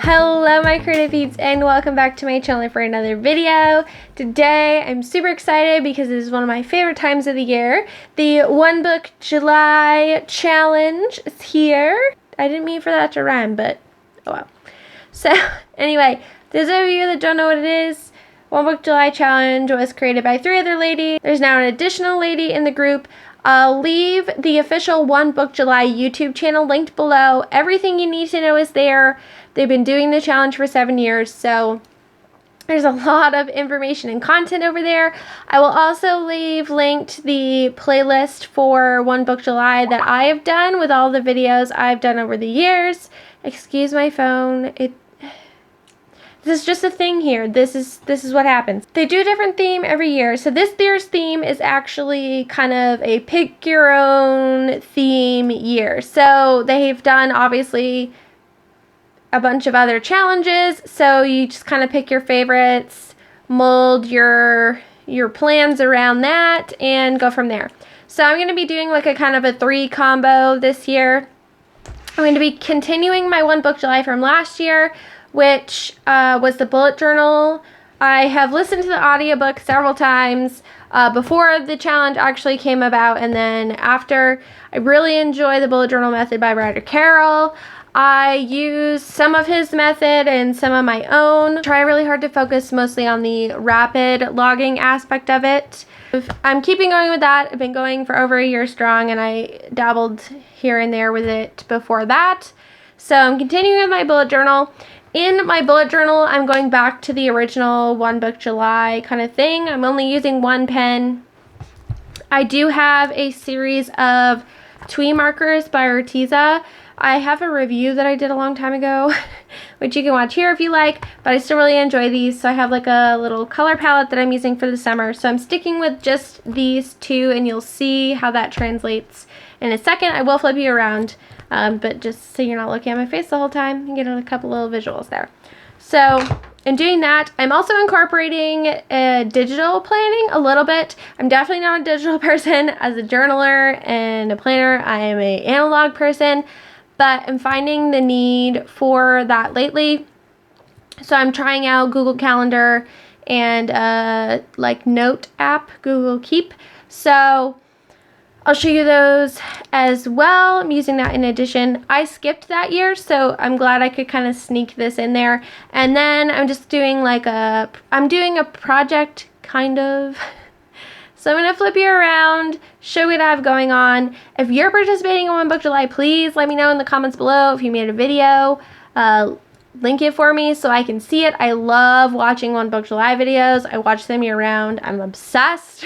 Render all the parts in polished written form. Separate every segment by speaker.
Speaker 1: Hello my creative peeps and welcome back to my channel for another video. Today I'm super excited because it is one of my favorite times of the year. The One Book July challenge is here. I didn't mean for that to rhyme, but oh well. So anyway, those of you that don't know what it is, One Book July challenge was created by 3 other ladies. There's now an additional lady in the group. I'll leave the official One Book July YouTube channel linked below. Everything you need to know is there. They've been doing the challenge for 7 years, so there's a lot of information and content over there. I will also leave linked the playlist for One Book July that I have done with all the videos I've done over the years. Excuse my phone. This is just a thing here. This is what happens. They do a different theme every year. So this year's theme is actually kind of a pick your own theme year. So they've done obviously a bunch of other challenges. So you just kind of pick your favorites, mold your plans around that, and go from there. So I'm going to be doing like a kind of a 3 combo this year. I'm going to be continuing my One Book July from last year, which was the bullet journal. I have listened to the audiobook several times before the challenge actually came about, and then after. I really enjoy the bullet journal method by Ryder Carroll. I use some of his method and some of my own. Try really hard to focus mostly on the rapid logging aspect of it. I'm keeping going with that. I've been going for over a year strong, and I dabbled here and there with it before that. So I'm continuing with my bullet journal. In my bullet journal, I'm going back to the original One Book July kind of thing. I'm only using one pen. I do have a series of Twee markers by Arteza. I have a review that I did a long time ago, which you can watch here if you like, but I still really enjoy these. So I have like a little color palette that I'm using for the summer. So I'm sticking with just these 2, and you'll see how that translates in a second. I will flip you around, but just so you're not looking at my face the whole time, you get a couple little visuals there. So in doing that, I'm also incorporating digital planning a little bit. I'm definitely not a digital person. As a journaler and a planner, I am an analog person. But I'm finding the need for that lately. So I'm trying out Google Calendar and like note app, Google Keep. So I'll show you those as well. I'm using that in addition. I skipped that year, so I'm glad I could kind of sneak this in there. And then I'm just doing like I'm doing a project kind of. So I'm going to flip you around, show you what I have going on. If you're participating in One Book July, please let me know in the comments below if you made a video. Link it for me so I can see it. I love watching One Book July videos. I watch them year round. I'm obsessed.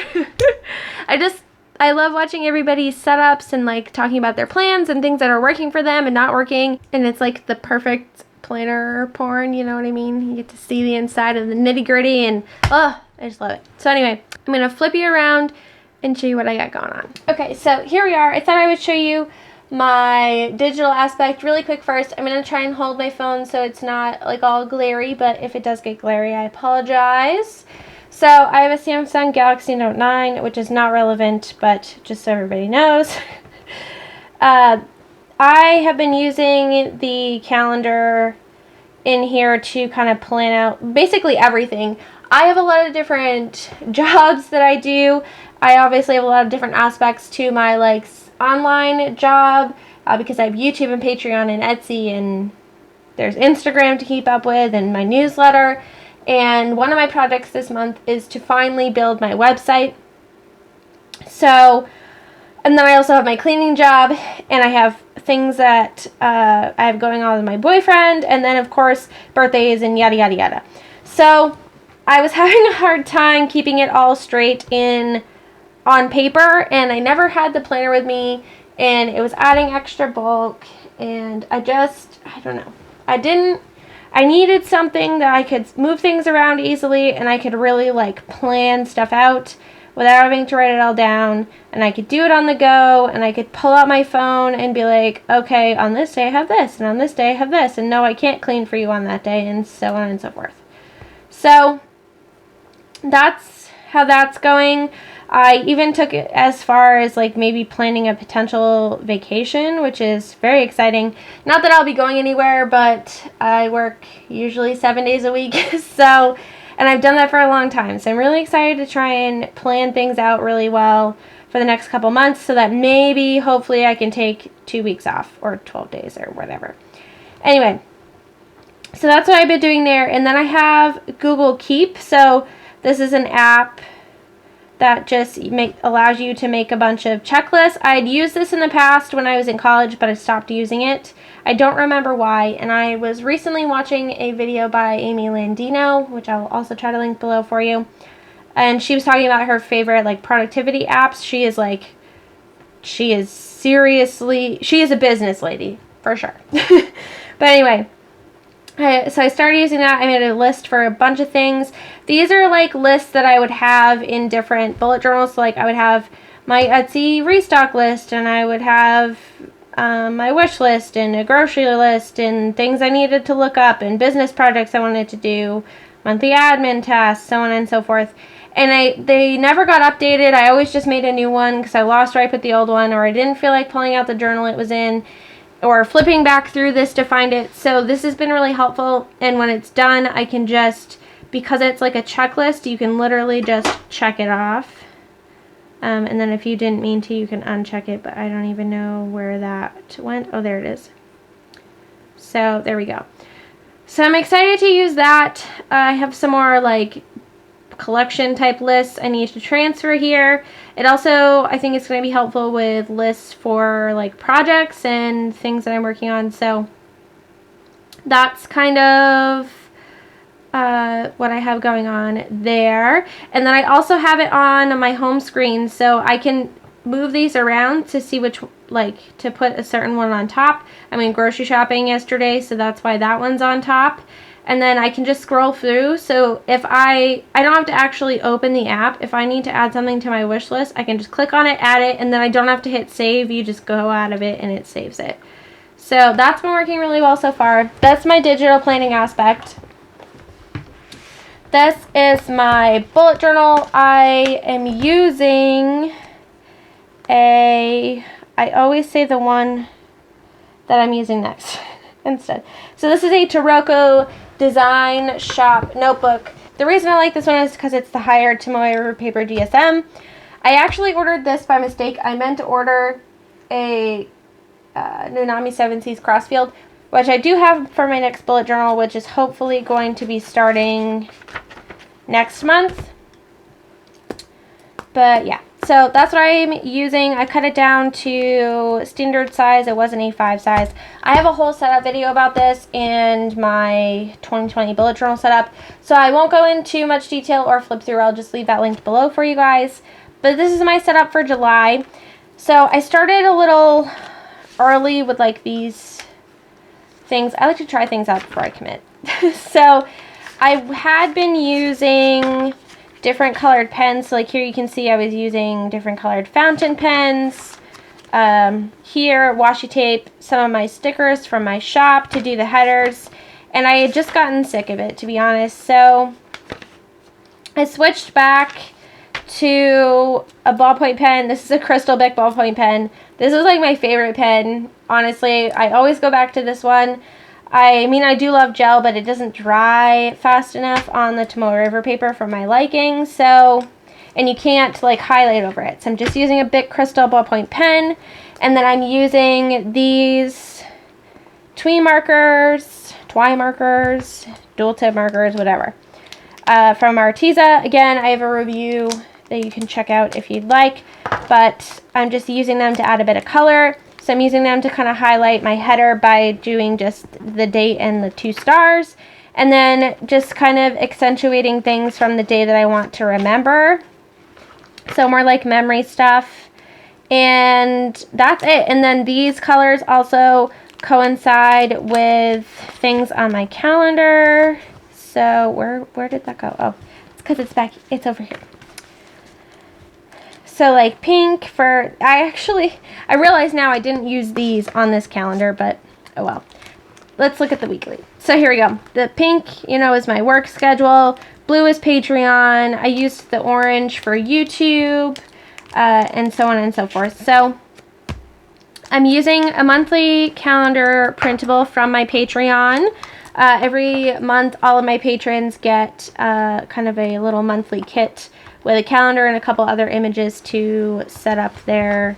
Speaker 1: I love watching everybody's setups and like talking about their plans and things that are working for them and not working. And it's like the perfect planner porn, you know what I mean? You get to see the inside of the nitty gritty, and I just love it. So anyway, I'm going to flip you around and show you what I got going on. Okay, so here we are. I thought I would show you my digital aspect really quick first. I'm going to try and hold my phone so it's not like all glary, but if it does get glary, I apologize. So I have a Samsung Galaxy Note 9, which is not relevant, but just so everybody knows. I have been using the calendar in here to kind of plan out basically everything. I have a lot of different jobs that I do. I obviously have a lot of different aspects to my like online job because I have YouTube and Patreon and Etsy, and there's Instagram to keep up with, and my newsletter. And one of my projects this month is to finally build my website. So, and then I also have my cleaning job, and I have things that I have going on with my boyfriend, and then of course birthdays and yada yada yada. So I was having a hard time keeping it all straight on paper, and I never had the planner with me, and it was adding extra bulk, and I don't know. I needed something that I could move things around easily, and I could really like plan stuff out without having to write it all down, and I could do it on the go, and I could pull out my phone and be like, okay, on this day I have this, and on this day I have this, and no, I can't clean for you on that day, and so on and so forth. So that's how that's going. I even took it as far as like maybe planning a potential vacation, which is very exciting. Not that I'll be going anywhere, but I work usually 7 days a week. So, and I've done that for a long time. So I'm really excited to try and plan things out really well for the next couple months so that maybe, hopefully, I can take 2 weeks off or 12 days or whatever. Anyway, so that's what I've been doing there. And then I have Google Keep. So this is an app that just allows you to make a bunch of checklists. I'd used this in the past when I was in college, but I stopped using it. I don't remember why, and I was recently watching a video by Amy Landino, which I'll also try to link below for you, and she was talking about her favorite like productivity apps. She is a business lady, for sure. But anyway, so I started using that. I made a list for a bunch of things. These are like lists that I would have in different bullet journals. So like I would have my Etsy restock list, and I would have my wish list and a grocery list and things I needed to look up and business projects I wanted to do, monthly admin tasks, so on and so forth. And they never got updated. I always just made a new one because I lost where I put the old one, or I didn't feel like pulling out the journal it was in, or flipping back through this to find it. So this has been really helpful, and when it's done, I can just, because it's like a checklist, you can literally just check it off. And then if you didn't mean to, you can uncheck it, but I don't even know where that went. Oh, there it is. So there we go. So I'm excited to use that. I have some more like collection type lists I need to transfer here. It also, I think it's going to be helpful with lists for like projects and things that I'm working on. So that's kind of what I have going on there. And then I also have it on my home screen, so I can move these around to see which, like, to put a certain one on top. I went grocery shopping yesterday, so that's why that one's on top. And then I can just scroll through. So if I don't have to actually open the app. If I need to add something to my wish list, I can just click on it, add it, and then I don't have to hit save. You just go out of it and it saves it. So that's been working really well so far. That's my digital planning aspect. This is my bullet journal. I am using I always say the one that I'm using next instead. So this is a Taroko Design Shop notebook. The reason I like this one is because it's the higher Tomoe paper DSM. I actually ordered this by mistake. I meant to order a Nunami 7 Seas Crossfield, which I do have for my next bullet journal, which is hopefully going to be starting next month. But yeah, so that's what I'm using. I cut it down to standard size. It was an A5 size. I have a whole setup video about this and my 2020 bullet journal setup, so I won't go into much detail or flip through. I'll just leave that linked below for you guys. But this is my setup for July. So I started a little early with like these things. I like to try things out before I commit. So I had been using different colored pens. So like here you can see I was using different colored fountain pens. Here, washi tape, some of my stickers from my shop to do the headers. And I had just gotten sick of it, to be honest. So I switched back to a ballpoint pen. This is a Crystal Bic ballpoint pen. This is like my favorite pen. Honestly, I always go back to this one. I mean, I do love gel, but it doesn't dry fast enough on the Tomoe River paper for my liking. So, and you can't like highlight over it. So I'm just using a Bic Crystal ballpoint pen. And then I'm using these Twi markers, dual tip markers, whatever. From Arteza. Again, I have a review that you can check out if you'd like, but I'm just using them to add a bit of color. So I'm using them to kind of highlight my header by doing just the date and the 2 stars, and then just kind of accentuating things from the day that I want to remember. So more like memory stuff, and that's it. And then these colors also coincide with things on my calendar. So where did that go? Oh, it's because it's back. It's over here. So like pink for, I realize now I didn't use these on this calendar, but oh well. let's look at the weekly. So here we go. The pink, you know, is my work schedule. Blue is Patreon. I used the orange for YouTube, and so on and so forth. So I'm using a monthly calendar printable from my Patreon. Every month, all of my patrons get kind of a little monthly kit with a calendar and a couple other images to set up their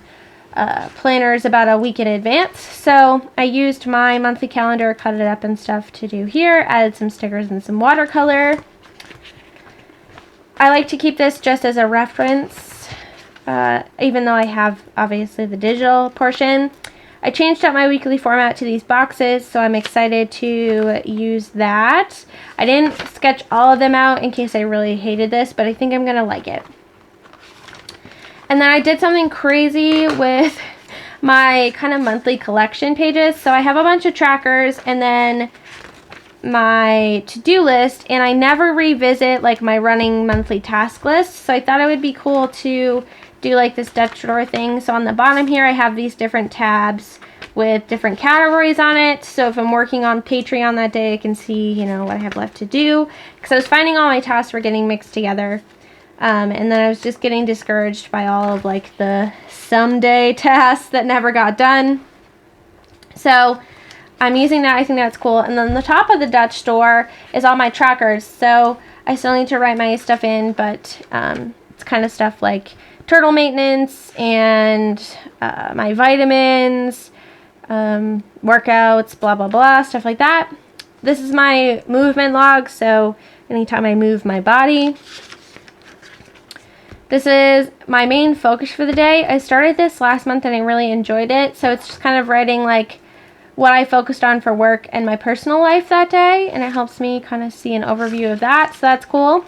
Speaker 1: planners about a week in advance. So I used my monthly calendar, cut it up and stuff to do here, added some stickers and some watercolor. I like to keep this just as a reference, even though I have obviously the digital portion. I changed up my weekly format to these boxes, so I'm excited to use that. I didn't sketch all of them out in case I really hated this, but I think I'm going to like it. And then I did something crazy with my kind of monthly collection pages. So I have a bunch of trackers and then my to-do list, and I never revisit like my running monthly task list. So I thought it would be cool to do like this Dutch drawer thing. So on the bottom here I have these different tabs with different categories on it. So if I'm working on Patreon that day, I can see, you know, what I have left to do, because I was finding all my tasks were getting mixed together. And then I was just getting discouraged by all of like the someday tasks that never got done. So I'm using that. I think that's cool. And then the top of the Dutch store is all my trackers. So I still need to write my stuff in, but it's kind of stuff like turtle maintenance and my vitamins, workouts, blah, blah, blah, stuff like that. This is my movement log. So anytime I move my body. This is my main focus for the day. I started this last month and I really enjoyed it. So it's just kind of writing like what I focused on for work and my personal life that day. And it helps me kind of see an overview of that. So that's cool.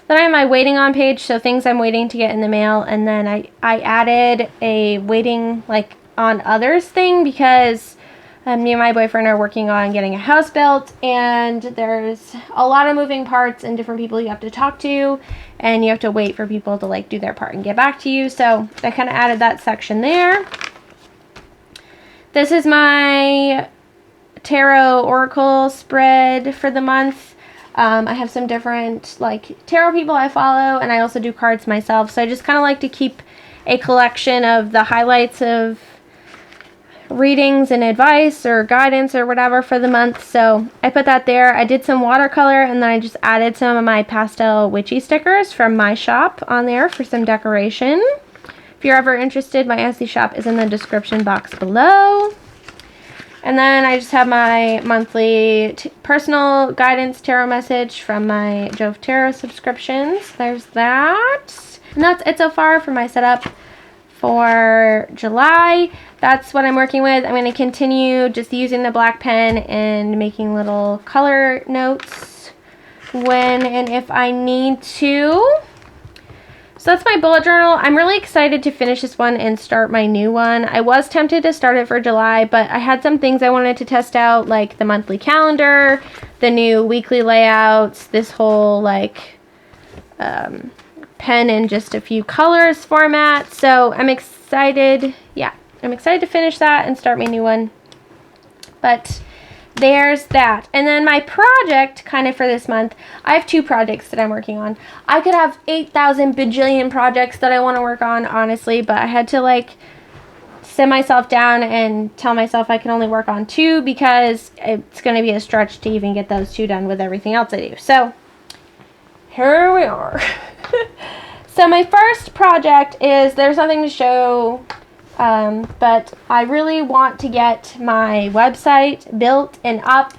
Speaker 1: Then I have my waiting on page. So things I'm waiting to get in the mail. And then I added a waiting like on others thing because me and my boyfriend are working on getting a house built, and there's a lot of moving parts and different people you have to talk to, and you have to wait for people to like do their part and get back to you. So I kind of added that section there. This is my tarot oracle spread for the month. I have some different like tarot people I follow, and I also do cards myself. So I just kind of like to keep a collection of the highlights of readings and advice or guidance or whatever for the month. So I put that there. I did some watercolor, and then I just added some of my pastel witchy stickers from my shop on there for some decoration. If you're ever interested, my Etsy shop is in the description box below. And then I just have my monthly personal guidance tarot message from my Jove Tarot subscriptions. There's that. And that's it so far for my setup for July. That's what I'm working with. I'm going to continue just using the black pen and making little color notes when and if I need to. So that's my bullet journal. I'm really excited to finish this one and start my new one. I was tempted to start it for July, but I had some things I wanted to test out, like the monthly calendar, the new weekly layouts, this whole like pen in just a few colors format. So I'm excited. Yeah, I'm excited to finish that and start my new one. But there's that. And then my project kind of for this month, I have 2 projects that I'm working on. I could have 8,000 bajillion projects that I want to work on, honestly, but I had to like sit myself down and tell myself I can only work on 2 because it's going to be a stretch to even get those 2 done with everything else I do. So here we are. So my first project is, there's nothing to show, but I really want to get my website built and up.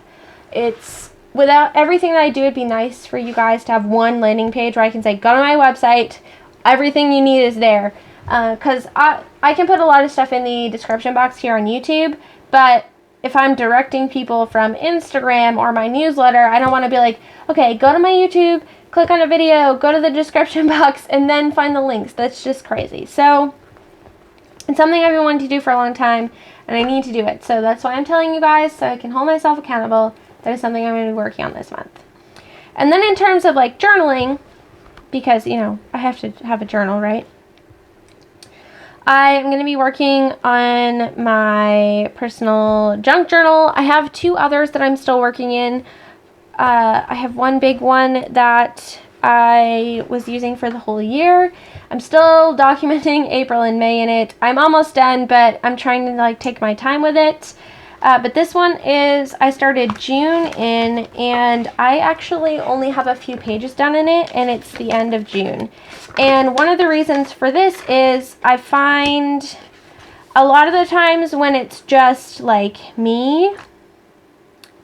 Speaker 1: It's, without everything that I do, it'd be nice for you guys to have one landing page where I can say, go to my website, everything you need is there. Because I can put a lot of stuff in the description box here on YouTube, but if I'm directing people from Instagram or my newsletter, I don't want to be like, okay, go to my YouTube, click on a video, go to the description box, and then find the links. That's just crazy. So it's something I've been wanting to do for a long time, and I need to do it. So that's why I'm telling you guys, so I can hold myself accountable. That is something I'm going to be working on this month. And then in terms of like journaling, because, you know, I have to have a journal, right? I'm going to be working on my personal junk journal. I have 2 others that I'm still working in. I have one big one that I was using for the whole year. I'm still documenting April and May in it. I'm almost done, but I'm trying to like take my time with it. But this one is, I started June in, and I actually only have a few pages done in it, and it's the end of June. And one of the reasons for this is I find a lot of the times when it's just like me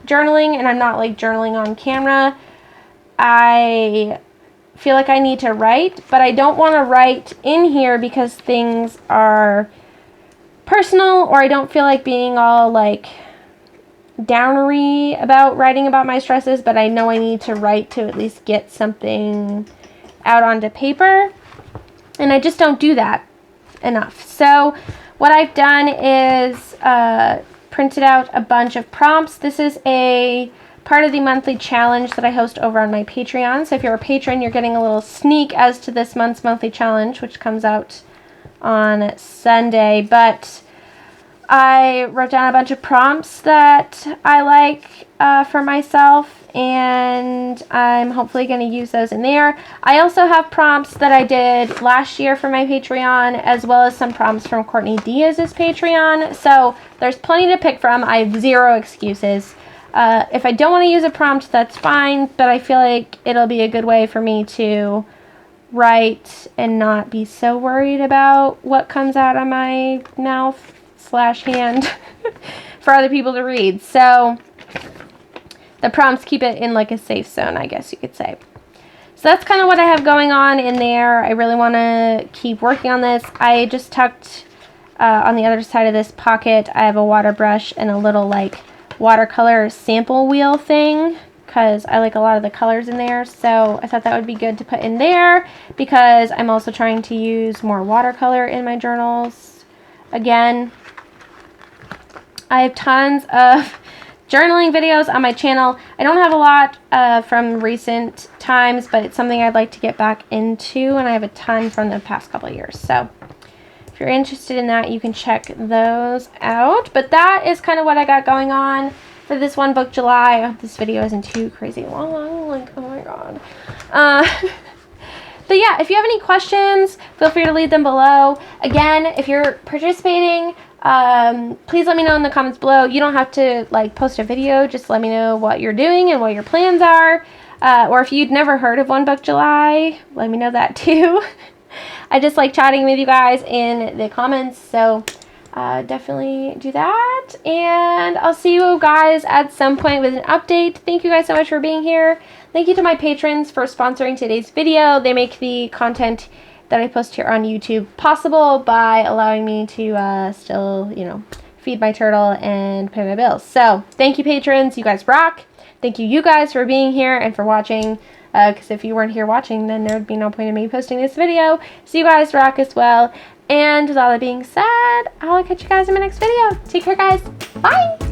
Speaker 1: journaling and I'm not like journaling on camera, I feel like I need to write, but I don't want to write in here because things are personal, or I don't feel like being all like downery about writing about my stresses, but I know I need to write to at least get something out onto paper, and I just don't do that enough. So what I've done is printed out a bunch of prompts. This is a part of the monthly challenge that I host over on my Patreon. So if you're a patron, you're getting a little sneak as to this month's monthly challenge, which comes out on Sunday. But I wrote down a bunch of prompts that I like for myself, and I'm hopefully going to use those in there. I also have prompts that I did last year for my Patreon, as well as some prompts from Courtney Diaz's Patreon. So there's plenty to pick from. I have 0 excuses. If I don't want to use a prompt, that's fine, but I feel like it'll be a good way for me to write and not be so worried about what comes out of my mouth / hand for other people to read. So the prompts keep it in like a safe zone, I guess you could say. So that's kind of what I have going on in there. I really want to keep working on this. I just tucked on the other side of this pocket, I have a water brush and a little like watercolor sample wheel thing, because I like a lot of the colors in there. So I thought that would be good to put in there, because I'm also trying to use more watercolor in my journals. Again, I have tons of journaling videos on my channel. I don't have a lot from recent times, but it's something I'd like to get back into, and I have a ton from the past couple of years. So if you're interested in that, you can check those out. But that is kind of what I got going on for this one book July. I hope this video isn't too crazy long. Like, oh my god. But yeah, if you have any questions, feel free to leave them below. Again, if you're participating, please let me know in the comments below. You don't have to like post a video, just let me know what you're doing and what your plans are. Or if you'd never heard of One Book July, let me know that too. I just like chatting with you guys in the comments, so definitely do that. And I'll see you guys at some point with an update. Thank you guys so much for being here. Thank you to my patrons for sponsoring today's video. They make the content that I post here on YouTube possible by allowing me to still, you know, feed my turtle and pay my bills. So thank you, patrons. You guys rock. Thank you guys for being here and for watching, because if you weren't here watching, then there would be no point in me posting this video. So you guys rock as well. And with all that being said, I'll catch you guys in my next video. Take care, guys. Bye!